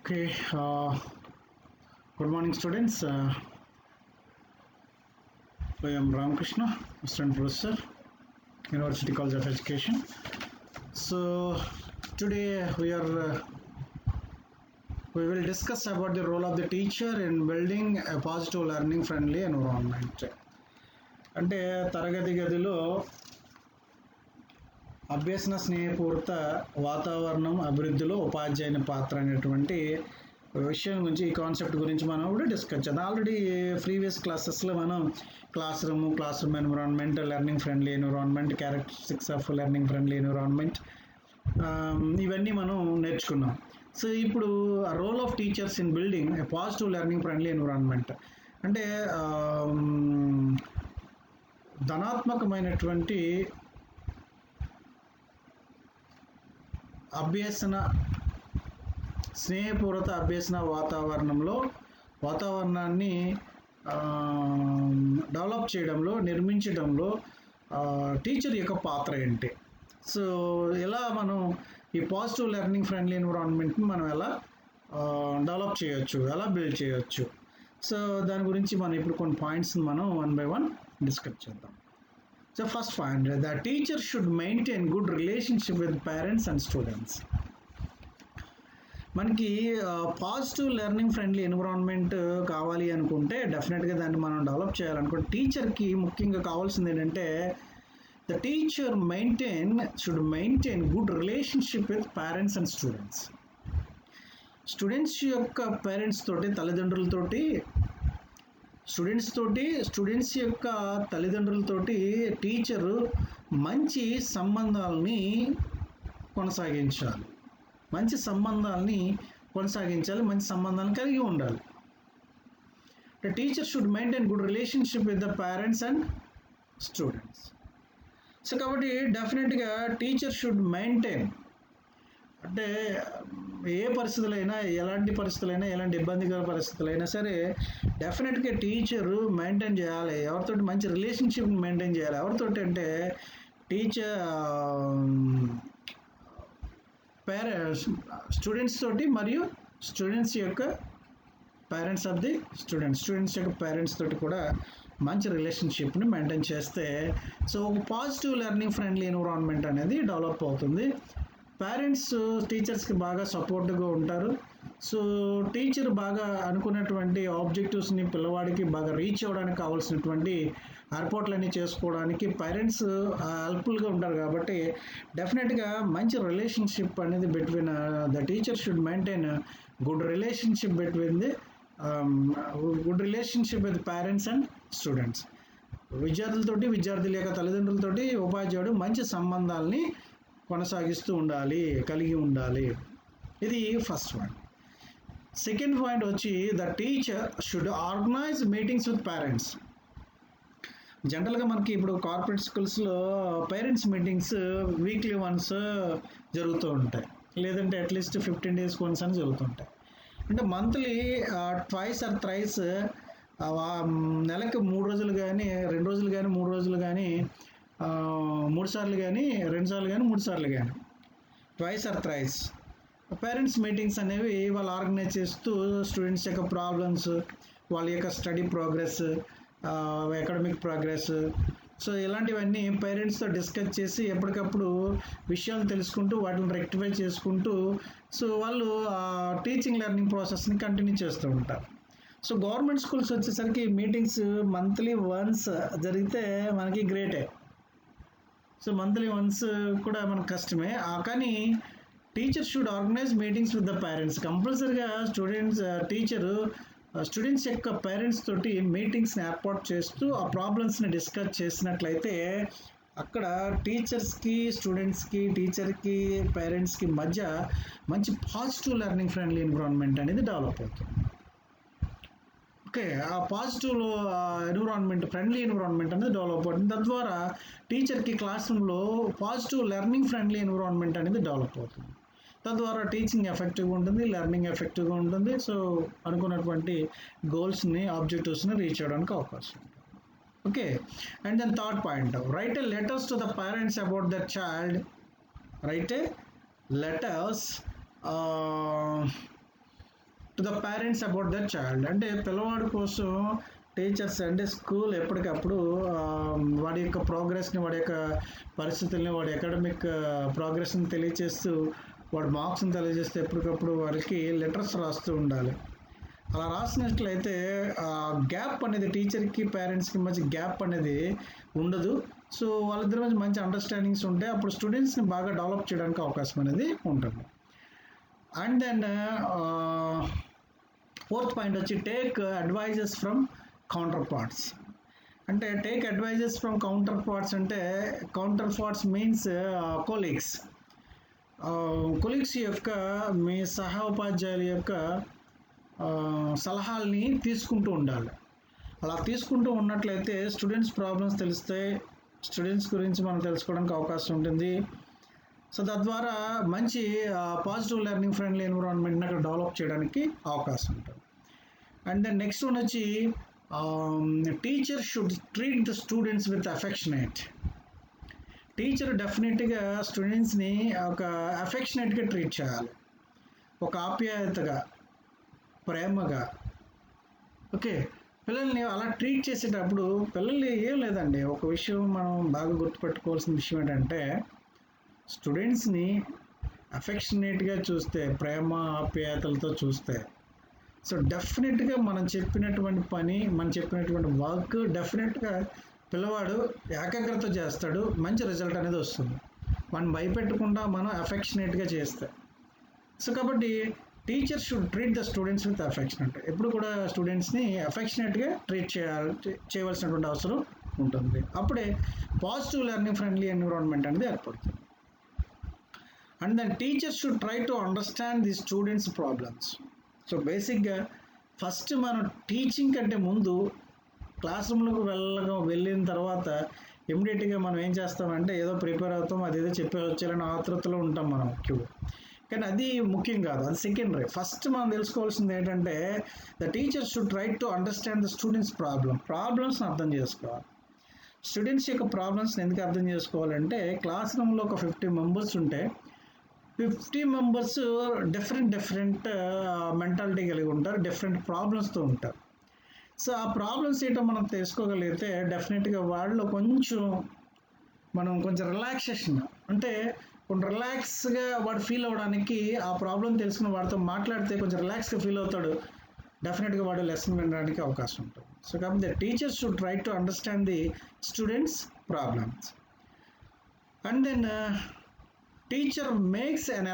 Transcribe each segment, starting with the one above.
Okay, good morning, students. I am Ramakrishna, Assistant Professor, University College of Education. So today we will discuss about the role of the teacher in building a positive learning friendly environment. అంటే తరగతి గదిలో అభ్యసన స్నేహపూరిత వాతావరణం అభివృద్ధిలో ఉపాధ్యాయుని పాత్ర అనేటువంటి విషయం గురించి, ఈ కాన్సెప్ట్ గురించి మనం కూడా డిస్కస్ చేద్దాం. ఆల్రెడీ ప్రీవియస్ క్లాసెస్లో మనం class room environment, learning friendly environment, characteristics of learning friendly environment, ఇవన్నీ మనం నేర్చుకున్నాం. సో ఇప్పుడు role of teachers in building a positive learning friendly environment అంటే ధనాత్మకమైనటువంటి స్నేహపూర్వక అభ్యసన వాతావరణాన్ని డెవలప్ చేయడంలో, నిర్మించడంలో టీచర్ యొక్క పాత్ర ఏంటి? సో ఎలా మనం ఈ పాజిటివ్ లెర్నింగ్ ఫ్రెండ్లీ ఎన్విరాన్మెంట్ని మనం ఎలా డెవలప్ చేయొచ్చు, ఎలా బిల్డ్ చేయొచ్చు? సో దాని గురించి మనం ఇప్పుడు కొన్ని పాయింట్స్ని మనం 1 by 1 డిస్కస్ చేద్దాం. So first point, the teacher should maintain good relationship with parents and students. మనకి పాజిటివ్ లెర్నింగ్ ఫ్రెండ్లీ ఎన్విరాన్మెంట్ కావాలి అనుకుంటే, డెఫినెట్గా దాన్ని మనం డెవలప్ చేయాలనుకుంటే టీచర్కి ముఖ్యంగా కావాల్సింది ఏంటంటే the teacher should maintain good relationship with parents and students. Students యొక్క పేరెంట్స్ తోటి, తల్లిదండ్రులతోటి, స్టూడెంట్స్ యొక్క తల్లిదండ్రులతోటి టీచరు మంచి సంబంధాలని కొనసాగించాలి, మంచి సంబంధాలను కలిగి ఉండాలి. The teacher should maintain good relationship with the parents and students. So కాబట్టి డెఫినెట్గా టీచర్ షుడ్ మెయింటైన్ అంటే ఎలాంటి ఇబ్బందికర పరిస్థితులైనా సరే డెఫినెట్గా టీచరు మెయింటైన్ చేయాలి. ఎవరితోటి మంచి రిలేషన్షిప్ మెయింటైన్ చేయాలి. ఎవరితోటి అంటే టీచర్ స్టూడెంట్స్ తోటి, మరియు స్టూడెంట్స్ యొక్క పేరెంట్స్ యొక్క పేరెంట్స్ తోటి కూడా మంచి రిలేషన్షిప్ని మెయింటైన్ చేస్తే so positive learning friendly environment అనేది డెవలప్ అవుతుంది. పేరెంట్స్ టీచర్స్కి బాగా సపోర్ట్గా ఉంటారు. సో టీచర్ బాగా అనుకున్నటువంటి ఆబ్జెక్టివ్స్ని పిల్లవాడికి బాగా రీచ్ అవ్వడానికి కావాల్సినటువంటి ఏర్పాట్లన్నీ చేసుకోవడానికి పేరెంట్స్ హెల్ప్ఫుల్గా ఉంటారు. కాబట్టి డెఫినెట్గా మంచి రిలేషన్షిప్ అనేది between the teacher should maintain good relationship with parents and students. విద్యార్థుల యొక్క తల్లిదండ్రులతోటి ఉపాధ్యాయుడు మంచి సంబంధాలని కలిగి ఉండాలి. ఇది ఫస్ట్ పాయింట్. సెకండ్ పాయింట్ వచ్చి the teacher should organise meetings with parents. జనరల్గా మనకి ఇప్పుడు కార్పొరేట్ స్కూల్స్లో పేరెంట్స్ మీటింగ్స్ వీక్లీ వన్స్ జరుగుతూ ఉంటాయి, లేదంటే అట్లీస్ట్ 15 days వన్స్ అని జరుగుతుంటాయి. అంటే మంత్లీ ట్వైస్ ఆర్ థ్రైస్, నెలకు 3 రోజులు కానీ, 2 రోజులు కానీ, 3 రోజులు కానీ, 3 సార్లు కానీ, 2 సార్లు కానీ, 3 సార్లు కానీ, twice or thrice parents meetings అనేవి వాళ్ళు ఆర్గనైజ్ చేస్తూ స్టూడెంట్స్ యొక్క ప్రాబ్లమ్స్, వాళ్ళ యొక్క study progress, academic progress, so ఇలాంటివన్నీ పేరెంట్స్తో డిస్కస్ చేసి ఎప్పటికప్పుడు విషయాలు తెలుసుకుంటూ వాటిని రెక్టిఫై చేసుకుంటూ సో వాళ్ళు టీచింగ్ లెర్నింగ్ ప్రాసెస్ని కంటిన్యూ చేస్తూ ఉంటారు. సో గవర్నమెంట్ స్కూల్స్ వచ్చేసరికి మీటింగ్స్ మంత్లీ వన్స్ జరిగితే మనకి గ్రేటే. సో మంత్లీ వన్స్ కూడా మనకు కష్టమే, కానీ teacher should organise meetings with the parents. కంపల్సరీగా స్టూడెంట్స్ యొక్క పేరెంట్స్ తోటి మీటింగ్స్ని ఏర్పాటు చేస్తూ ఆ ప్రాబ్లమ్స్ని డిస్కస్ చేసినట్లయితే అక్కడ టీచర్స్కి, స్టూడెంట్స్కి, టీచర్కి, పేరెంట్స్కి మధ్య మంచి పాజిటివ్ లెర్నింగ్ ఫ్రెండ్లీ ఎన్విరాన్మెంట్ అనేది డెవలప్ అవుతుంది. ఓకే, ఆ పాజిటివ్ ఫ్రెండ్లీ ఎన్విరాన్మెంట్ అనేది డెవలప్ అవుతుంది. తద్వారా టీచర్కి క్లాస్ రూమ్లో పాజిటివ్ లెర్నింగ్ ఫ్రెండ్లీ ఎన్విరాన్మెంట్ అనేది డెవలప్ అవుతుంది. తద్వారా టీచింగ్ ఎఫెక్టివ్గా ఉంటుంది, లెర్నింగ్ ఎఫెక్టివ్గా ఉంటుంది. సో అనుకున్నటువంటి గోల్స్ని, ఆబ్జెక్టివ్స్ని రీచ్ అవ్వడానికి అవకాశం ఉంటుంది. Okay, and then third point, write a letters to the parents about the child. The parents about that child. అంటే పిల్లవాడి కోసం టీచర్స్ అంటే స్కూల్ ఎప్పటికప్పుడు వాడి యొక్క ప్రోగ్రెస్ని, వాడి యొక్క పరిస్థితుల్ని, వాడి అకాడమిక్ ప్రోగ్రెస్ని తెలియజేస్తూ, వాడి మార్క్స్ని తెలియజేస్తూ ఎప్పటికప్పుడు వారికి లెటర్స్ రాస్తూ ఉండాలి. అలా రాసినట్లయితే గ్యాప్ అనేది టీచర్కి పేరెంట్స్కి మధ్య గ్యాప్ అనేది ఉండదు. సో వాళ్ళిద్దరి మధ్య మంచి అండర్స్టాండింగ్స్ ఉంటాయి. అప్పుడు స్టూడెంట్స్ని బాగా డెవలప్ చేయడానికి అవకాశం అనేది ఉంటుంది. అండ్ దెన్ ఫోర్త్ పాయింట్ వచ్చి take advices from counterparts. అంటే take advices from counterparts అంటే counterparts means colleagues. Colleagues యొక్క మీ సహ ఉపాధ్యాయుల యొక్క సలహాలని తీసుకుంటూ ఉండాలి. అలా తీసుకుంటూ ఉన్నట్లయితే స్టూడెంట్స్ ప్రాబ్లమ్స్ తెలుస్తాయి, స్టూడెంట్స్ గురించి మనం తెలుసుకోవడానికి అవకాశం ఉంటుంది. సో తద్వారా మంచి పాజిటివ్ లెర్నింగ్ ఫ్రెండ్లీ ఎన్విరాన్మెంట్ని అక్కడ డెవలప్ చేయడానికి అవకాశం ఉంటుంది. అండ్ దెన్ నెక్స్ట్ వన్ వచ్చి teacher should treat the students with affectionate. Teacher డెఫినెట్గా స్టూడెంట్స్ని ఒక అఫెక్షనేట్గా ట్రీట్ చేయాలి, ఒక ఆప్యాయతగా, ప్రేమగా. ఓకే, పిల్లల్ని అలా ట్రీట్ చేసేటప్పుడు పిల్లల్ని ఏం లేదండి, ఒక విషయం మనం బాగా గుర్తుపెట్టుకోవాల్సిన విషయం ఏంటంటే స్టూడెంట్స్ని అఫెక్షనేట్గా చూస్తే, ప్రేమ ఆప్యాయతలతో చూస్తే, సో డెఫినెట్గా మనం చెప్పినటువంటి పని, మనం చెప్పినటువంటి వర్క్ డెఫినెట్గా పిల్లవాడు ఏకాగ్రత చేస్తాడు, మంచి రిజల్ట్ అనేది వస్తుంది. మనం భయపెట్టకుండా మనం అఫెక్షనేట్గా చేస్తే. సో కాబట్టి teacher should treat the students with affectionate. ఎప్పుడు కూడా స్టూడెంట్స్ని అఫెక్షనేట్గా ట్రీట్ చేయవలసినటువంటి అవసరం ఉంటుంది. అప్పుడే పాజిటివ్ లెర్నింగ్ ఫ్రెండ్లీ ఎన్విరాన్మెంట్ అనేది ఏర్పడుతుంది. And then teacher should try to understand the students problems. So బేసిక్గా ఫస్ట్ మనం టీచింగ్ కంటే ముందు క్లాస్ రూమ్లోకి వెళ్ళిన తర్వాత ఇమ్మీడియట్గా మనం ఏం చేస్తామంటే ఏదో ప్రిపేర్ అవుతాం, అదేదో చెప్పే వచ్చేయాలని ఆతృతలో ఉంటాం మనం ముఖ్యంగా. కానీ అది ముఖ్యం కాదు, అది సెకండరీ. ఫస్ట్ మనం తెలుసుకోవాల్సింది ఏంటంటే the teacher should try to understand the students ప్రాబ్లమ్స్ని అర్థం చేసుకోవాలి. స్టూడెంట్స్ యొక్క ప్రాబ్లమ్స్ని ఎందుకు అర్థం చేసుకోవాలంటే క్లాస్ రూమ్లో ఒక 50 మెంబర్స్ ఉంటే 50 మెంబర్స్ డిఫరెంట్ మెంటాలిటీ కలిగి ఉంటారు, డిఫరెంట్ ప్రాబ్లమ్స్తో ఉంటారు. సో ఆ ప్రాబ్లమ్స్ ఏంటో మనం తెలుసుకోగలిగితే డెఫినెట్గా వాళ్ళు కొంచెం రిలాక్సేషన్, అంటే కొంచెం రిలాక్స్గా వాడు ఫీల్ అవ్వడానికి, ఆ ప్రాబ్లం తెలుసుకుని వాడితో మాట్లాడితే కొంచెం రిలాక్స్గా ఫీల్ అవుతాడు, డెఫినెట్గా వాడు లెసన్ వినడానికి అవకాశం ఉంటుంది. సో కాబట్టి the teachers should try to understand the students problems. And then teacher makes an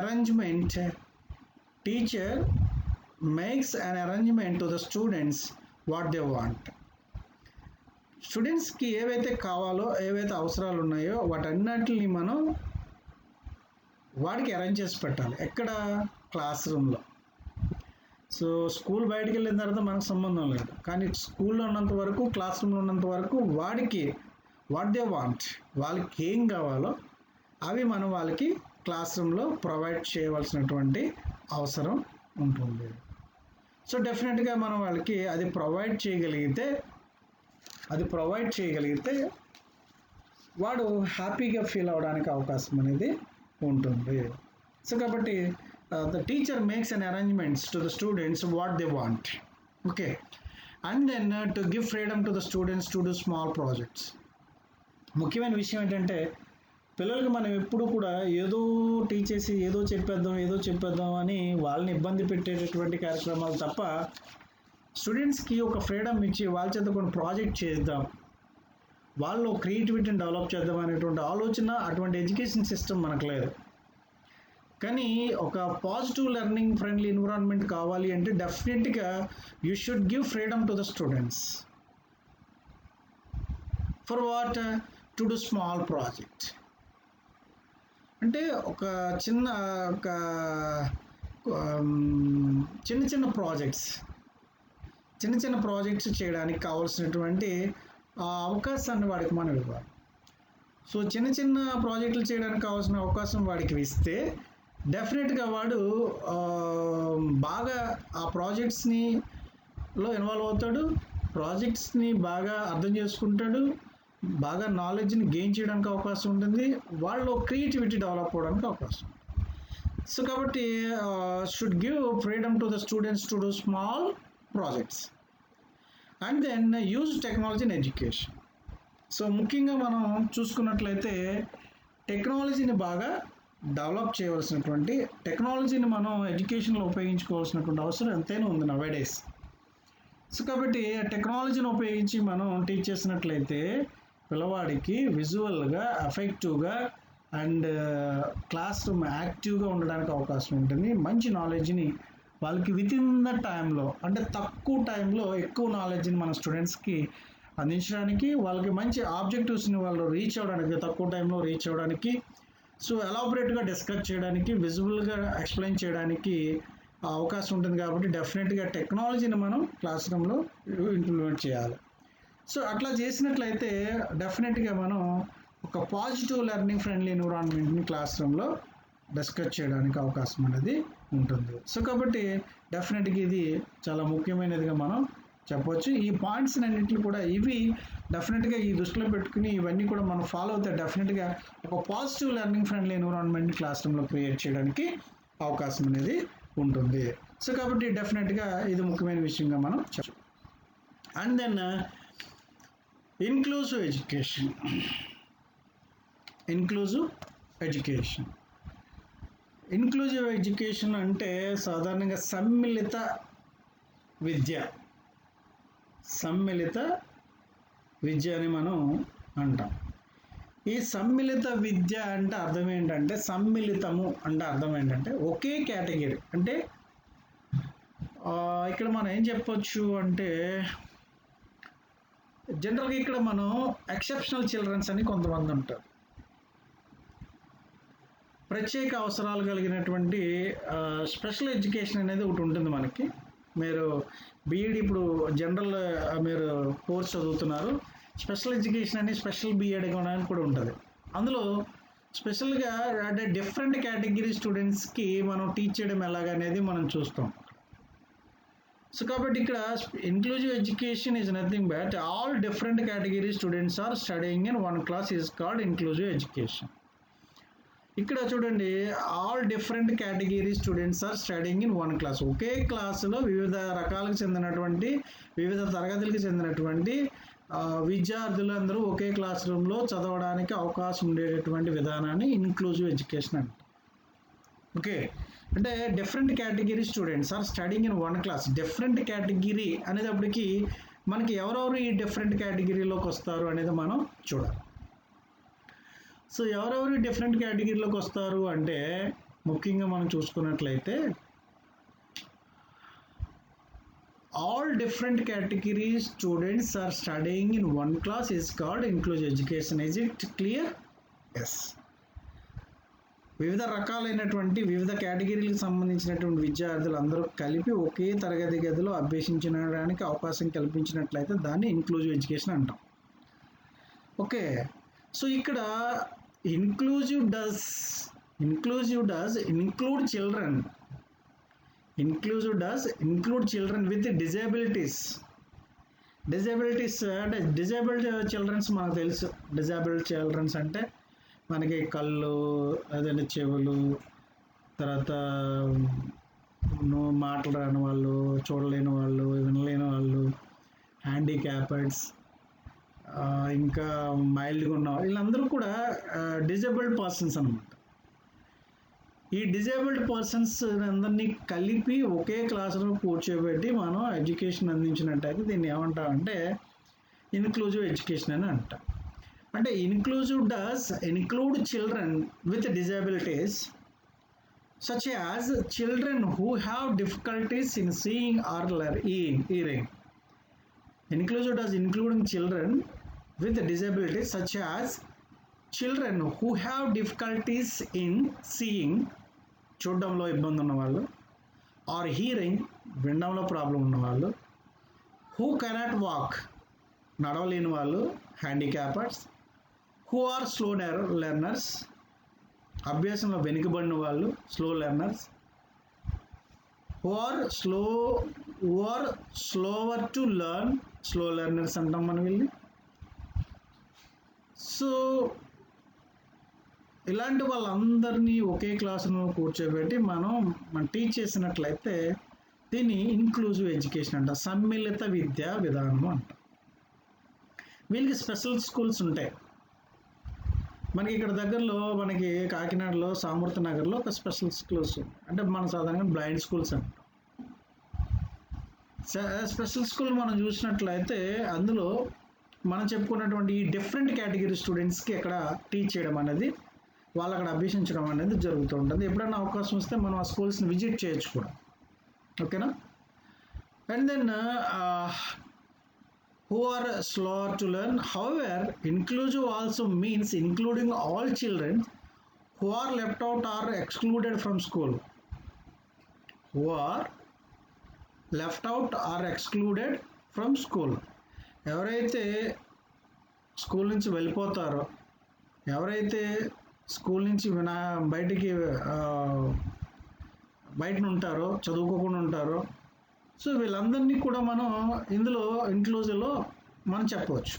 arrangement to the students what they want. స్టూడెంట్స్కి ఏవైతే కావాలో, ఏవైతే అవసరాలు ఉన్నాయో వాటన్నిటిని మనం వాడికి అరేంజ్ చేసి పెట్టాలి. ఎక్కడ? క్లాస్ రూమ్లో. సో స్కూల్ బయటికి వెళ్ళిన తర్వాత మనకు సంబంధం లేదు, కానీ స్కూల్లో ఉన్నంత వరకు, క్లాస్ రూమ్లో ఉన్నంత వరకు వాడికి వాట్ దే వాంట్, వాళ్ళకి ఏం కావాలో అవి మనం వాళ్ళకి క్లాస్ రూమ్లో ప్రొవైడ్ చేయవలసినటువంటి అవసరం ఉంటుంది. సో డెఫినెట్గా మనం వాళ్ళకి అది ప్రొవైడ్ చేయగలిగితే వాడు హ్యాపీగా ఫీల్ అవ్వడానికి అవకాశం అనేది ఉంటుంది. సో కాబట్టి the teacher makes an arrangements to the students what they want. Okay, and then to give freedom to the students to do small projects. ముఖ్యమైన విషయం ఏంటంటే పిల్లలకి మనం ఎప్పుడు కూడా ఏదో టీచేసి ఏదో చెప్పేద్దాం అని వాళ్ళని ఇబ్బంది పెట్టేటటువంటి కార్యక్రమాలు తప్ప, స్టూడెంట్స్కి ఒక ఫ్రీడమ్ ఇచ్చి వాళ్ళ చేత కొన్ని ప్రాజెక్ట్ చేద్దాం, వాళ్ళు క్రియేటివిటీని డెవలప్ చేద్దాం అనేటువంటి ఆలోచన, అటువంటి ఎడ్యుకేషన్ సిస్టమ్ మనకు లేదు. కానీ ఒక పాజిటివ్ లెర్నింగ్ ఫ్రెండ్లీ ఎన్విరాన్మెంట్ కావాలి అంటే డెఫినెట్గా you should give freedom to the students for what? To do small project. అంటే చిన్న ప్రాజెక్ట్స్ చేయడానికి కావాల్సినటువంటి అవకాశాన్ని వాడికి మనం ఇవ్వాలి. సో చిన్న ప్రాజెక్టులు చేయడానికి కావాల్సిన అవకాశం వాడికి ఇస్తే డెఫినెట్గా వాడు బాగా ఆ ప్రాజెక్ట్స్లో ఇన్వాల్వ్ అవుతాడు, ప్రాజెక్ట్స్ని బాగా అర్థం చేసుకుంటాడు, బాగా నాలెడ్జ్ని గెయిన్ చేయడానికి అవకాశం ఉంటుంది, వాళ్ళు క్రియేటివిటీ డెవలప్ అవ్వడానికి అవకాశం. సో కాబట్టి should give freedom to the students to do small projects and then use technology in education. So ముఖ్యంగా మనం చూసుకున్నట్లయితే టెక్నాలజీని బాగా డెవలప్ చేయవలసినటువంటి, టెక్నాలజీని మనం ఎడ్యుకేషన్లో ఉపయోగించుకోవాల్సినటువంటి అవసరం ఎంతైనా ఉంది నవేడేస్. సో కాబట్టి టెక్నాలజీని ఉపయోగించి మనం టీచ్ చేసినట్లయితే పిల్లవాడికి విజువల్గా, ఎఫెక్టివ్గా అండ్ క్లాస్ రూమ్ యాక్టివ్గా ఉండడానికి అవకాశం ఉంటుంది. మంచి నాలెడ్జ్ని వాళ్ళకి విత్ ఇన్ ద టైంలో, అంటే తక్కువ టైంలో ఎక్కువ నాలెడ్జ్ని మన స్టూడెంట్స్కి అందించడానికి, వాళ్ళకి మంచి ఆబ్జెక్టివ్స్ని వాళ్ళు రీచ్ అవ్వడానికి, తక్కువ టైంలో రీచ్ అవ్వడానికి, సో ఎలాబొరేట్గా డిస్కస్ చేయడానికి, విజువల్గా ఎక్స్ప్లెయిన్ చేయడానికి అవకాశం ఉంటుంది. కాబట్టి డెఫినెట్గా టెక్నాలజీని మనం క్లాస్ రూమ్లో ఇంప్లిమెంట్ చేయాలి. సో అట్లా చేసినట్లయితే డెఫినెట్గా మనం ఒక పాజిటివ్ లెర్నింగ్ ఫ్రెండ్లీ ఎన్విరాన్మెంట్ని క్లాస్ రూమ్లో డిస్కస్ చేయడానికి అవకాశం అనేది ఉంటుంది. సో కాబట్టి డెఫినెట్గా ఇది చాలా ముఖ్యమైనదిగా మనం చెప్పవచ్చు. ఈ పాయింట్స్ అన్నింటినీ కూడా ఇవి డెఫినెట్గా ఈ దృష్టిలో పెట్టుకుని ఇవన్నీ కూడా మనం ఫాలో అవుతే డెఫినెట్గా ఒక పాజిటివ్ లెర్నింగ్ ఫ్రెండ్లీ ఎన్విరాన్మెంట్ని క్లాస్ రూమ్లో క్రియేట్ చేయడానికి అవకాశం అనేది ఉంటుంది. సో కాబట్టి డెఫినెట్గా ఇది ముఖ్యమైన విషయంగా మనం చెప్పచ్చు. And then inclusive education. Inclusive education అంటే సాధారణంగా సమ్మిళిత విద్య అని మనం అంటాం. ఈ సమ్మిళిత విద్య అంటే అర్థం ఏంటంటే, సమ్మిళితము అంటే అర్థం ఏంటంటే ఒకే కేటగిరీ. అంటే ఇక్కడ మనం ఏం చెప్పొచ్చు అంటే, జనరల్గా ఇక్కడ మనం ఎక్సెప్షనల్ చిల్డ్రన్స్ అని కొంతమంది ఉంటారు. ప్రత్యేక అవసరాలు కలిగినటువంటి స్పెషల్ ఎడ్యుకేషన్ అనేది ఒకటి ఉంటుంది మనకి. మీరు బీఈడి ఇప్పుడు జనరల్ మీరు కోర్స్ చదువుతున్నారు, స్పెషల్ ఎడ్యుకేషన్ అని స్పెషల్ బీఎడ్ అని కూడా ఉంటుంది. అందులో స్పెషల్గా అంటే డిఫరెంట్ కేటగిరీ స్టూడెంట్స్కి మనం టీచ్ చేయడం ఎలాగనేది మనం చూస్తాం. సో కాబట్టి ఇక్కడ inclusive education is nothing but all different category students are studying in one class is called inclusive education. ఇక్కడ చూడండి, all different category students are studying in one class. ఒకే క్లాసులో వివిధ రకాలకు చెందినటువంటి, వివిధ తరగతులకు చెందినటువంటి విద్యార్థులందరూ ఒకే క్లాస్ రూమ్లో చదవడానికి అవకాశం ఉండేటటువంటి విధానాన్ని ఇన్క్లూజివ్ ఎడ్యుకేషన్ అంటారు. ఓకే, అంటే different category students are studying in one class. Different category అనేటప్పటికీ మనకి ఎవరెవరు ఈ డిఫరెంట్ కేటగిరీలోకి వస్తారు అనేది మనం చూడాలి. సో ఎవరెవరు డిఫరెంట్ కేటగిరీలోకి వస్తారు అంటే ముఖ్యంగా మనం చూసుకున్నట్లయితే all different category students are studying in one class is called inclusive education. Is it clear? Yes. వివిధ రకాలైనటువంటి వివిధ కేటగిరీలకు సంబంధించినటువంటి విద్యార్థులు అందరూ కలిపి ఒకే తరగతి గదిలో అభ్యసించడానికి అవకాశం కల్పించినట్లయితే దాన్ని ఇన్క్లూజివ్ ఎడ్యుకేషన్ అంటాం. ఓకే, సో ఇక్కడ inclusive does include children. Inclusive does include children with disabilities అంటే డిజేబుల్డ్ చిల్డ్రన్స్ మనకు తెలుసు. డిజేబుల్డ్ చిల్డ్రన్స్ అంటే మనకి కళ్ళు, అదే చెవులు, తర్వాత మాటలు రాని వాళ్ళు, చూడలేని వాళ్ళు, వినలేని వాళ్ళు, హ్యాండిక్యాప్డ్స్, ఇంకా మైల్డ్గా ఉన్న వీళ్ళందరూ కూడా డిజేబుల్డ్ పర్సన్స్ అన్నమాట. ఈ డిజేబుల్డ్ పర్సన్స్ అందరినీ కలిపి ఒకే క్లాసులో కూర్చోబెట్టి మనం ఎడ్యుకేషన్ అందించినట్టయితే దీన్ని ఏమంటామంటే ఇన్క్లూజివ్ ఎడ్యుకేషన్ అని అంటాం. అంటే inclusive does include children with disabilities such as children who have difficulties in seeing or hearing. Inclusive does including children with disabilities such as children who have difficulties in seeing, చూడడంలో ఇబ్బంది ఉన్నవాళ్ళు, or hearing, వినడంలో problem ఉన్నవాళ్ళు, who cannot walk, నడవలేని వాళ్ళు, handicappeds, who are slow learners, అభ్యాసంలో వెనుకబడిన వాళ్ళు, slow learners, who are slower to learn, slow learners అంటాం మనం వీళ్ళని. సో ఇలాంటి వాళ్ళందరినీ ఒకే క్లాసులో కూర్చోబెట్టి మనం టీచ్ చేసినట్లయితే దీన్ని ఇన్క్లూజివ్ ఎడ్యుకేషన్ అంట, సమ్మిళిత విద్యా విధానం అంట. వీళ్ళకి స్పెషల్ స్కూల్స్ ఉంటాయి. మనకి ఇక్కడ దగ్గరలో మనకి కాకినాడలో సామూర్తి నగర్లో ఒక స్పెషల్ స్కూల్స్ అంటే మన సాధారణంగా బ్లైండ్ స్కూల్స్ అంట. స్పెషల్ స్కూల్ మనం చూసినట్లయితే అందులో మనం చెప్పుకున్నటువంటి ఈ డిఫరెంట్ కేటగిరీ స్టూడెంట్స్కి అక్కడ టీచ్ చేయడం అనేది, వాళ్ళు అక్కడ అభ్యసించడం అనేది జరుగుతూ ఉంటుంది. ఎప్పుడైనా అవకాశం వస్తే మనం ఆ స్కూల్స్ని విజిట్ చేయొచ్చు కూడా. ఓకేనా? And then who are slow to learn. However, inclusive also means including all children who are left out or excluded from school. Who are left out or excluded from school. ఎవరైతే school నుంచి వెళ్ళిపోతారో, ఎవరైతే school నుంచి బయట ఉంటారో, చదువుకోకుండా ఉంటారో, so వీళ్ళందరినీ కూడా మనం ఇందులో ఇంక్లూజివ్లో మనం చెప్పవచ్చు.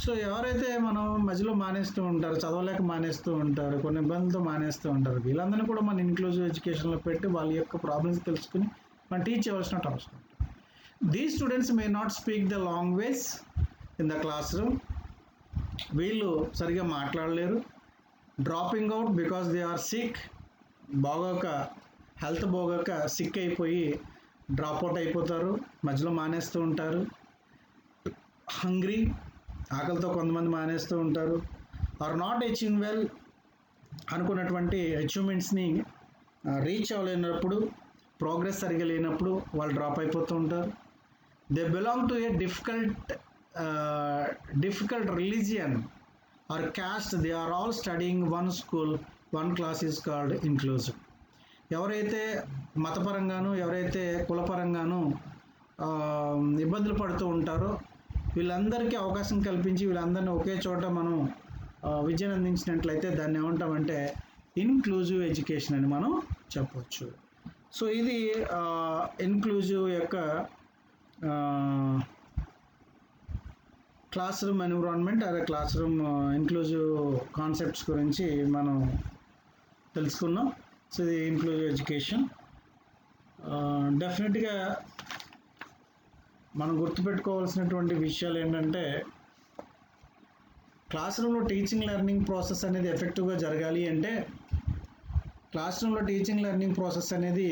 సో ఎవరైతే మనం మధ్యలో మానేస్తూ ఉంటారు, చదవలేక మానేస్తూ ఉంటారు, కొన్ని ఇబ్బందులతో మానేస్తూ ఉంటారు, వీళ్ళందరినీ కూడా మనం ఇంక్లూజివ్ ఎడ్యుకేషన్లో పెట్టి వాళ్ళ యొక్క ప్రాబ్లమ్స్ తెలుసుకుని మనం టీచ్ చేయవలసిన అవసరం ఉంటుంది. These students may not speak the language in the classroom. వీళ్ళు సరిగా మాట్లాడలేరు. Dropping out because they are sick. Health బాగోక సిక్ అయిపోయి డ్రాప్అవుట్ అయిపోతారు, మధ్యలో మానేస్తూ ఉంటారు. హంగ్రీ, ఆకలితో కొంతమంది మానేస్తూ ఉంటారు. ఆర్ నాట్ అచీవింగ్ వెల్, అనుకున్నటువంటి అచీవ్మెంట్స్ని రీచ్ అవ్వలేనప్పుడు, ప్రోగ్రెస్ సరిగా లేనప్పుడు వాళ్ళు డ్రాప్ అయిపోతూ ఉంటారు. They belong to a difficult religion or caste. They are all studying one school, one class is called inclusive. ఎవరైతే మతపరంగాను, ఎవరైతే కులపరంగాను ఇబ్బందులు పడుతూ ఉంటారో వీళ్ళందరికీ అవకాశం కల్పించి వీళ్ళందరినీ ఒకే చోట మనం విద్యను అందించినట్లయితే దాన్ని ఏమంటామంటే ఇన్క్లూజివ్ ఎడ్యుకేషన్ అని మనం చెప్పవచ్చు. సో ఇది ఇన్క్లూజివ్ యొక్క క్లాస్ రూమ్ ఎన్విరాన్మెంట్, అదే క్లాస్ రూమ్ ఇన్క్లూజివ్ కాన్సెప్ట్స్ గురించి మనం తెలుసుకున్నాం. సో ఇది ఇన్క్లూజివ్ ఎడ్యుకేషన్. డెఫినెట్గా మనం గుర్తుపెట్టుకోవాల్సినటువంటి విషయాలు ఏంటంటే, క్లాస్ రూమ్లో టీచింగ్ లెర్నింగ్ ప్రాసెస్ అనేది ఎఫెక్టివ్గా జరగాలి అంటే, క్లాస్ రూమ్లో టీచింగ్ లెర్నింగ్ ప్రాసెస్ అనేది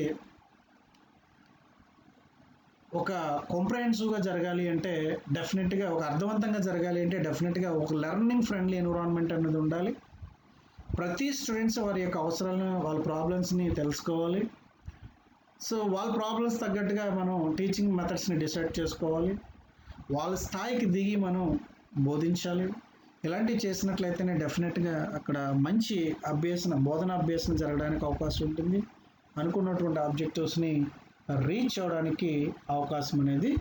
ఒక కాంప్రహెన్సివ్గా జరగాలి అంటే, డెఫినెట్గా ఒక అర్థవంతంగా జరగాలి అంటే డెఫినెట్గా ఒక లెర్నింగ్ ఫ్రెండ్లీ ఎన్విరాన్మెంట్ అనేది ఉండాలి. ప్రతి స్టూడెంట్స్ వారి యొక్క అవసరాలను, వాళ్ళ ప్రాబ్లమ్స్ని తెలుసుకోవాలి. సో వాళ్ళ ప్రాబ్లమ్స్ తగ్గట్టుగా మనం టీచింగ్ మెథడ్స్ని డిసైడ్ చేసుకోవాలి. వాళ్ళ స్థాయికి దిగి మనం బోధించాలి. ఇలాంటివి చేసినట్లయితేనే డెఫినెట్గా అక్కడ మంచి బోధన అభ్యాసన జరగడానికి అవకాశం ఉంటుంది. అనుకున్నటువంటి ఆబ్జెక్టివ్స్ని రీచ్ అవ్వడానికి అవకాశం అనేది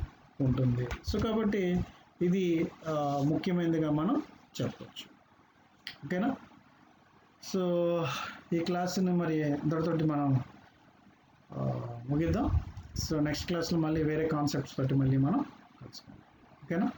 ఉంటుంది. సో కాబట్టి ఇది ముఖ్యమైనదిగా మనం చెప్పవచ్చు. ఓకేనా? సో ఈ క్లాస్ని మరి అందరితోటి మనం ముగిద్దాం. సో నెక్స్ట్ క్లాస్లో మళ్ళీ వేరే కాన్సెప్ట్స్ బట్టి మళ్ళీ మనం కలుసుకుందాం. ఓకేనా?